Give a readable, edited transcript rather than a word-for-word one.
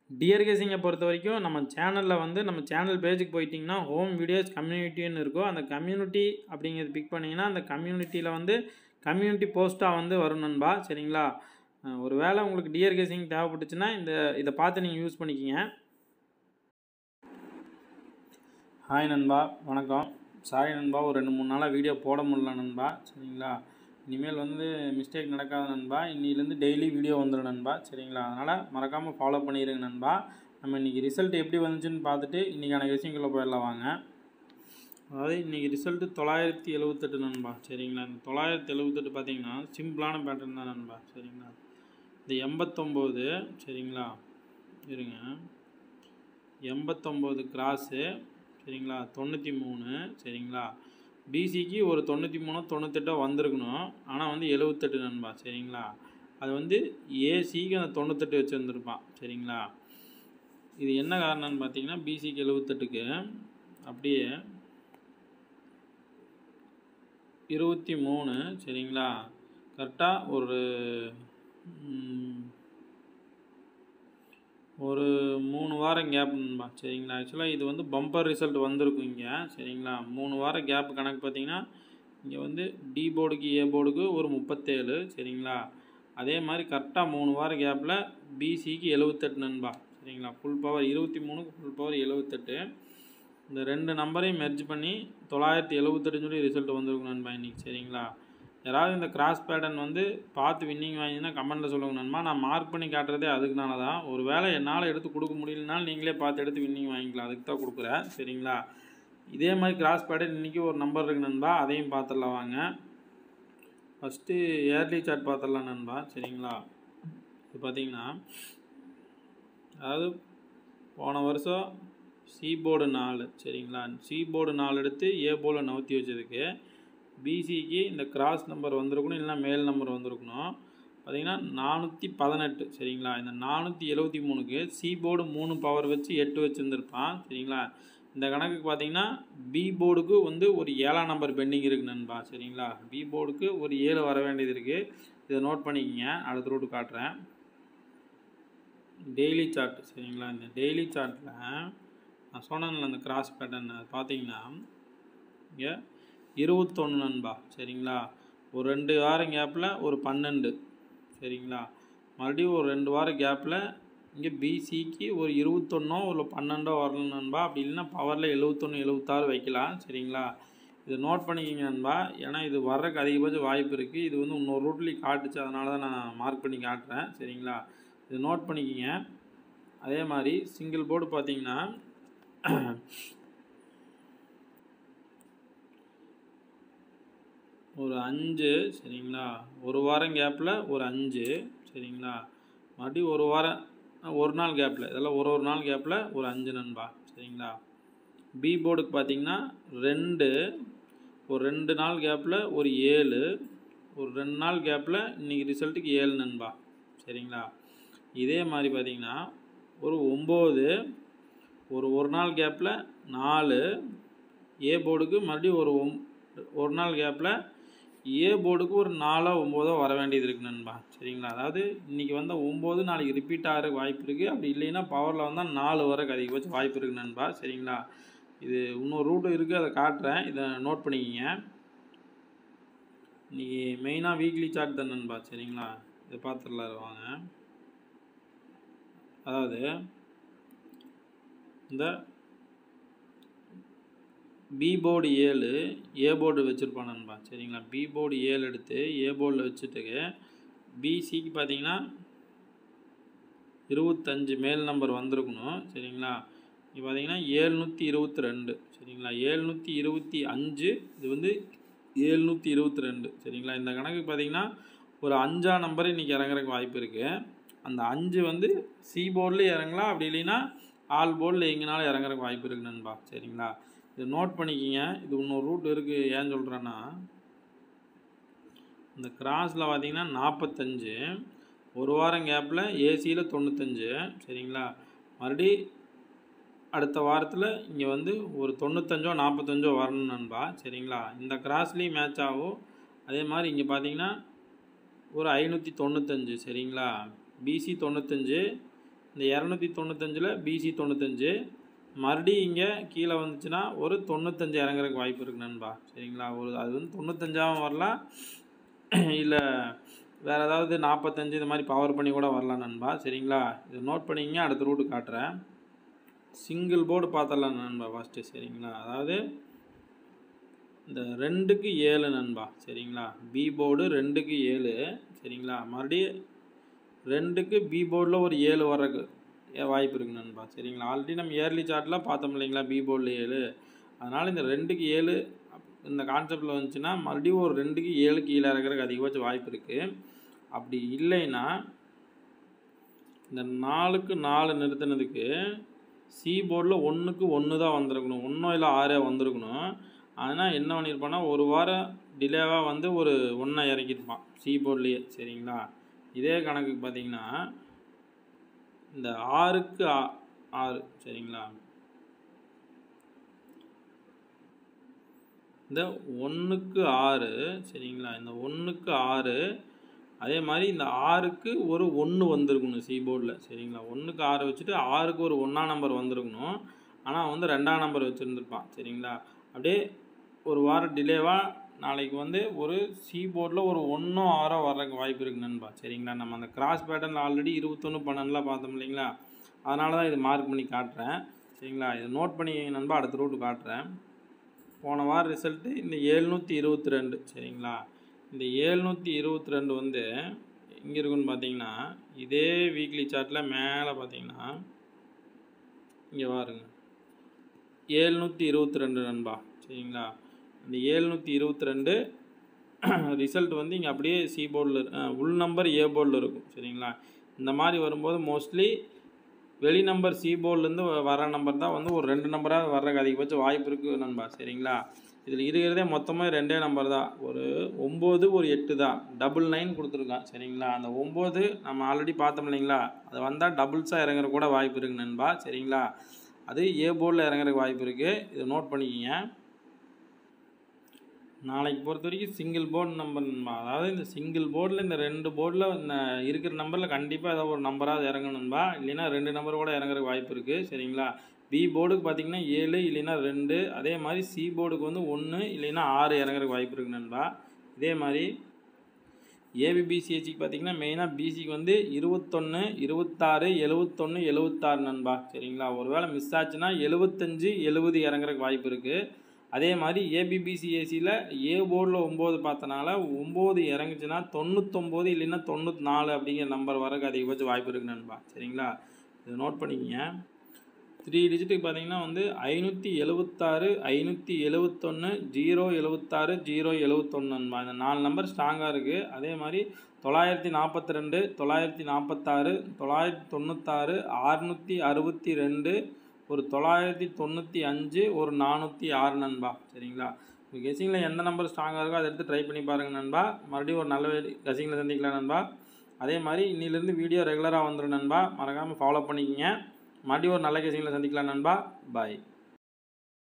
Dear கேசிங்கை பொறுத்த வரைக்கும் நம்ம சேனலில் வந்து நம்ம சேனல் பேஜுக்கு போயிட்டிங்கன்னா ஹோம் வீடியோஸ் கம்யூனிட்டின்னு இருக்கும். அந்த கம்யூனிட்டி அப்படிங்கிறது பிக் பண்ணிங்கன்னா அந்த கம்யூனிட்டியில் வந்து கம்யூனிட்டி போஸ்ட்டாக வந்து வரும் நண்பா. சரிங்களா? ஒரு வேளை உங்களுக்கு டியர் கேசிங் தேவைப்பட்டுச்சுன்னா இதை பார்த்து நீங்கள் யூஸ் பண்ணிக்கிங்க. ஹாய் நண்பா, வணக்கம். சாரி நண்பா, ஒரு 2-3 நாளாக வீடியோ போட முடியல நண்பா. சரிங்களா? இனிமேல் வந்து மிஸ்டேக் நடக்காத நண்பா. இன்னிலேருந்து டெய்லி வீடியோ வந்துடும் நண்பா. சரிங்களா? அதனால் மறக்காமல் ஃபாலோ பண்ணிடுங்க நண்பா. நம்ம இன்றைக்கி ரிசல்ட் எப்படி வந்துச்சுன்னு பார்த்துட்டு இன்றைக்கான விஷயங்களை போயிடலாம் வாங்க. அதாவது இன்றைக்கி ரிசல்ட்டு 978 நண்பா. சரிங்களா? இந்த 978 பார்த்தீங்கன்னா சிம்பிளான பேட்டர்ன் தான் நண்பா. சரிங்களா? இந்த 89 சரிங்களா, இருங்க, 89 கிராஸு சரிங்களா, 93 சரிங்களா, பிசிக்கு ஒரு 93 98 வந்திருக்கணும். ஆனால் வந்து 78 நண்பா. சரிங்களா? அது வந்து ஏசிக்கு அந்த 98 வச்சுருந்துருப்பான். சரிங்களா? இது என்ன காரணம்னு பார்த்தீங்கன்னா பிசிக்கு 78க்கு அப்படியே 23 சரிங்களா, கரெக்டாக ஒரு 3 வாரம் கேப் நண்பா. சரிங்களா? ஆக்சுவலாக இது வந்து பம்பர் ரிசல்ட் வந்திருக்கும் இங்கே. சரிங்களா? 3 வாரம் கேப் கணக்கு பார்த்தீங்கன்னா இங்கே வந்து டி போர்டுக்கு ஏ போர்டுக்கு ஒரு 37 சரிங்களா. அதே மாதிரி கரெக்டாக 3 வாரம் கேப்பில் பிசிக்கு 78 நண்பா. சரிங்களா? ஃபுல் பவர் 23க்கு ஃபுல் பவர் 78. இந்த ரெண்டு நம்பரையும் மெர்ஜ் பண்ணி 978 சொல்லி ரிசல்ட் வந்திருக்கும் நண்பா இன்றைக்கி. சரிங்களா? யாராவது இந்த கிராஸ் பேட்டர்ன் வந்து பார்த்து வின்னிங் வாங்கினா கமெண்ட்டில் சொல்லுங்க நண்பா. நான் மார்க் பண்ணி காட்டுறதே அதுக்குனால தான். ஒரு வேளை என்னால் எடுத்து கொடுக்க முடியலனாலும் நீங்களே பார்த்து எடுத்து வின்னிங் வாங்கிக்கலாம். அதுக்கு தான் கொடுக்குறேன். சரிங்களா? இதே மாதிரி கிராஸ் பேட்டர்ன் இன்றைக்கி ஒரு நம்பர் இருக்குது நண்பா. அதையும் பார்த்துடலாம் வாங்க. ஃபஸ்ட்டு ஏர்லி சார்ட் பார்த்துடலாம் நண்பா. சரிங்களா? இது பார்த்திங்கன்னா அதாவது போன வருஷம் சி போர்டு 4 சரிங்களா, சி போர்டு 4 எடுத்து ஏ போர்டில் நவுத்தி வச்சதுக்கு பிசிக்கு இந்த கிராஸ் நம்பர் வந்திருக்கணும், இல்லைனா மேல் நம்பர் வந்திருக்கணும். பார்த்திங்கன்னா 418 சரிங்களா. இந்த 473க்கு சி போர்டு 3 பவர் வச்சு 8 வச்சுருந்துருப்பான். சரிங்களா? இந்த கணக்குக்கு பார்த்திங்கன்னா பி போர்டுக்கு வந்து ஒரு 7ஆம் நம்பர் பெண்டிங் இருக்குது நண்பா. சரிங்களா? பி போர்டுக்கு ஒரு 7 வர வேண்டியது இருக்குது. இதை நோட் பண்ணிக்கிங்க. அடுத்த ரூட்டு காட்டுறேன். டெய்லி சார்ட் சரிங்களா. இந்த டெய்லி சார்ட்டில் நான் சொன்னேன்ல அந்த கிராஸ் பேட்டர்ன் பார்த்தீங்கன்னா இங்கே 21 நண்பா. சரிங்களா? ஒரு 2 வாரம் கேப்பில் ஒரு 12 சரிங்களா. மறுபடியும் ஒரு 2 வாரம் கேப்பில் இங்கே பிசிக்கு ஒரு 21 ஒரு 12 வரணும் நண்பா. அப்படி இல்லைன்னா பவரில் 71 76 வைக்கலாம். சரிங்களா? இதை நோட் பண்ணிக்கிங்க நண்பா. ஏன்னா இது வர்றதுக்கு அதிகபட்ச வாய்ப்பு இருக்குது. இது வந்து இன்னொரு ரூட்லேயும் காட்டுச்சு, அதனால தான் நான் மார்க் பண்ணி காட்டுறேன். சரிங்களா? இதை நோட் பண்ணிக்கிங்க. அதே மாதிரி சிங்கிள் போர்டு பார்த்தீங்கன்னா ஒரு 5 சரிங்களா, ஒரு வாரம் கேப்பில் ஒரு 5 சரிங்களா, மறுபடியும் ஒரு நாள் கேப்பில், இதெல்லாம் ஒரு நாள் கேப்பில் ஒரு 5 நண்பா. சரிங்களா? பி போர்டுக்கு பார்த்தீங்கன்னா 2 ஒரு 2 நாள் கேப்பில் ஒரு 7 ஒரு 2 நாள் கேப்பில் இன்றைக்கி ரிசல்ட்டுக்கு 7 நண்பா. சரிங்களா? இதே மாதிரி பார்த்தீங்கன்னா ஒரு 9 ஒரு நாள் கேப்பில் 4 ஏ போர்டுக்கு மறுபடியும் ஒரு நாள் கேப்பில் ஏ போர்டுக்கு ஒரு 4 9 வர வேண்டியது இருக்குது நண்பா. சரிங்களா? அதாவது இன்றைக்கி வந்த 9 நாளைக்கு ரிப்பீட் ஆகிறதுக்கு வாய்ப்பு இருக்குது. அப்படி இல்லைன்னா பவரில் வந்தால் 4 வரக்கு அதிகபட்சம் வாய்ப்பு இருக்குது நண்பா. சரிங்களா? இது இன்னொரு ரூட்டு இருக்குது, அதை காட்டுறேன். இதை நோட் பண்ணிக்கிங்க. இன்றைக்கி மெயினாக வீக்லி சார்ட் தான் நண்பா. சரிங்களா? இதை பார்த்துடலாம் வாங்க. அதாவது இந்த பி போர்டு 7 ஏ போர்டு வச்சுருப்பான் நண்பா. சரிங்களா? பி போர்டு 7 எடுத்து ஏ போர்டில் வச்சுட்டு பிசிக்கு பார்த்தீங்கன்னா 25 மேல் நம்பர் வந்திருக்கணும். சரிங்களா? இது பார்த்தீங்கன்னா 722 சரிங்களா, 725 இது வந்து 722 சரிங்களா. இந்த கணக்கு பார்த்தீங்கன்னா ஒரு 5ஆம் நம்பர் இன்றைக்கி இறங்குறதுக்கு வாய்ப்பு இருக்குது. அந்த 5 வந்து சி போர்டில் இறங்கலாம், அப்படி இல்லைன்னா ஆல் போர்டில் எங்கேனாலும் இறங்குறதுக்கு வாய்ப்பு இருக்குது நண்பா. சரிங்களா? இது நோட் பண்ணிக்கிங்க. இது இன்னொரு ரூட் இருக்குது. ஏன் சொல்கிறேன்னா இந்த கிராஸில் பார்த்தீங்கன்னா 45 ஒரு வாரம் கேப்பில் ஏசியில் 95 சரிங்களா. மறுபடி அடுத்த வாரத்தில் இங்கே வந்து ஒரு 95 45 வரணும் நண்பா. சரிங்களா? இந்த கிராஸ்லேயும் மேட்ச் ஆகும். அதே மாதிரி இங்கே பார்த்தீங்கன்னா ஒரு 595 சரிங்களா. பிசி 95, இந்த 295ல் பிசி 95, மறுபடியும் இங்கே கீழே வந்துச்சுன்னா ஒரு 95 இறங்குறதுக்கு வாய்ப்பு இருக்குது நண்பா. சரிங்களா, ஒரு அது வந்து 95ஆகவும் வரலாம், இல்லை வேறு ஏதாவது 45 இந்த மாதிரி பவர் பண்ணி கூட வரலாம் நண்பா. சரிங்களா, இதை நோட் பண்ணிங்க. அடுத்த ரூட்டு காட்டுறேன். சிங்கிள் போர்டு பார்த்துடலாம் நண்பா ஃபஸ்ட்டு. சரிங்களா, அதாவது இந்த 2க்கு 7 நண்பா. சரிங்களா, பி போர்டு 2க்கு 7. சரிங்களா, மறுபடியும் 2க்கு பி போர்டில் ஒரு 7 வர்றதுக்கு வாய்ப்பு இருக்குது நண்பா. சரிங்களா, ஆல்ரெடி நம்ம இயர்லி சார்ட்லாம் பார்த்தோம் இல்லைங்களா, பி போர்டில் 7. அதனால் இந்த 2க்கு 7 இந்த கான்செப்டில் வந்துச்சுன்னா மறுபடியும் ஒரு 2க்கு 7 கீழே இறங்குறதுக்கு அதிகபட்ச வாய்ப்பு இருக்குது. அப்படி இல்லைன்னா இந்த 4க்கு 4 நிறுத்தினதுக்கு சி போர்டில் 1க்கு 1 தான் வந்திருக்கணும், 1 இல்லை 6 வந்திருக்கணும். ஆனால் என்ன பண்ணியிருப்பான்னா ஒரு வாரம் டிலேவாக வந்து ஒரு 1 இறக்கியிருப்பான் சி போர்ட்லேயே. சரிங்களா, இதே கணக்குக்கு பார்த்தீங்கன்னா இந்த 6க்கு 6. சரிங்களா, இந்த 1க்கு 6. சரிங்களா, இந்த 1க்கு 6. அதே மாதிரி இந்த 6க்கு ஒரு 1 வந்திருக்கணும் சி போர்டில். சரிங்களா, 1க்கு 6 வச்சுட்டு 6க்கு ஒரு 1ஆம் நம்பர் வந்திருக்கணும். ஆனால் வந்து 2ஆம் நம்பர் வச்சுருந்துருப்பான். சரிங்களா, அப்படியே ஒரு வாரம் டிலேவாக நாளைக்கு வந்து ஒரு சி போர்டில் ஒரு 1 6 வர்றதுக்கு வாய்ப்பு இருக்குது நண்பா. சரிங்களா, நம்ம அந்த கிராஸ் பேட்டர்னில் ஆல்ரெடி 21 12 பார்த்தோம் இல்லைங்களா, அதனால தான் இது மார்க் பண்ணி காட்டுறேன். சரிங்களா, இதை நோட் பண்ணி நண்பா. அடுத்த ரூட்டு காட்டுறேன். போன வாரம் ரிசல்ட்டு இந்த 722. சரிங்களா, இந்த 722 வந்து எங்கே இருக்குன்னு பார்த்தீங்கன்னா இதே வீக்லி சார்ட்டில் மேலே பார்த்தீங்கன்னா இங்கே பாருங்க 722 நண்பா. சரிங்களா, இந்த 722 ரிசல்ட் வந்து இங்கே அப்படியே சி போர்டில் உள் நம்பர் ஏ போர்டில் இருக்கும். சரிங்களா, இந்த மாதிரி வரும்போது மோஸ்ட்லி வெளி நம்பர் சி போர்ட்லேருந்து வர நம்பர் தான் வந்து ஒரு 2 நம்பராக வர்றதுக்கு அதிகபட்சம் வாய்ப்பு இருக்குது நண்பா. சரிங்களா, இதில் இருக்கிறதே மொத்தமாக 2 நம்பர் தான், ஒரு 9 ஒரு 8 தான், 99 கொடுத்துருக்கான். சரிங்களா, அந்த 9 நம்ம ஆல்ரெடி பார்த்தோம் இல்லைங்களா, அது வந்தால் டபுள்ஸாக இறங்குற கூட வாய்ப்பு இருக்குது நண்பா. சரிங்களா, அது ஏ போர்டில் இறங்குறதுக்கு வாய்ப்பு இருக்குது. இதை நோட் பண்ணிக்கிங்க. நாளைக்கு பொறுத்த வரைக்கும் சிங்கிள் போர்டு நம்பர் நண்பா. அதாவது இந்த சிங்கிள் போர்டில் இந்த 2 போர்டில் இந்த இருக்கிற நம்பரில் கண்டிப்பாக ஏதோ ஒரு நம்பராக இறங்கணும்பா, இல்லைன்னா 2 நம்பர் கூட இறங்குறதுக்கு வாய்ப்பு இருக்குது. சரிங்களா, பி போர்டுக்கு பார்த்தீங்கன்னா 7 இல்லைன்னா 2. அதே மாதிரி சி போர்டுக்கு வந்து 1 இல்லைன்னா 6 இறங்குறதுக்கு வாய்ப்பு இருக்குது நண்பா. இதே மாதிரி ஏபிபிசிஹெச்சுக்கு பார்த்தீங்கன்னா மெயினாக பிசிக்கு வந்து 21 26 71 76 நண்பா. சரிங்களா, ஒரு வேளை மிஸ் ஆச்சுன்னா 75 70 இறங்குறதுக்கு வாய்ப்பு இருக்குது. அதே மாதிரி ஏபிபிசிஏசியில் ஏ போர்டில் 9 பார்த்தனால 9 இறங்குச்சுன்னா 99 இல்லைன்னா 94 அப்படிங்கிற நம்பர் வரக்கு அதிகபட்சம் வாய்ப்பு இருக்குது நண்பா. சரிங்களா, இதை நோட் பண்ணிக்கிங்க. 3 டிஜிட்டுக்கு பார்த்தீங்கன்னா வந்து 576 571 076 071 நண்பா. இந்த 4 நம்பர் ஸ்ட்ராங்காக இருக்குது. அதே மாதிரி 942 946 996 662 ஒரு 995 ஒரு 406 நண்பா. சரிங்களா, உங்கள் கெஸிங்கில் எந்த நம்பர் ஸ்ட்ராங்காக இருக்கோ அதை எடுத்து ட்ரை பண்ணி பாருங்கள் நண்பா. மறுபடியும் ஒரு நல்ல கெஸிங்கில் சந்திக்கலாம் நண்பா. அதே மாதிரி இன்னிலேருந்து வீடியோ ரெகுலராக வந்துடும் நண்பா, மறக்காமல் ஃபாலோ பண்ணிக்கிங்க. மறுபடியும் ஒரு நல்ல கெஸிங்கில் சந்திக்கலாம் நண்பா. பாய்.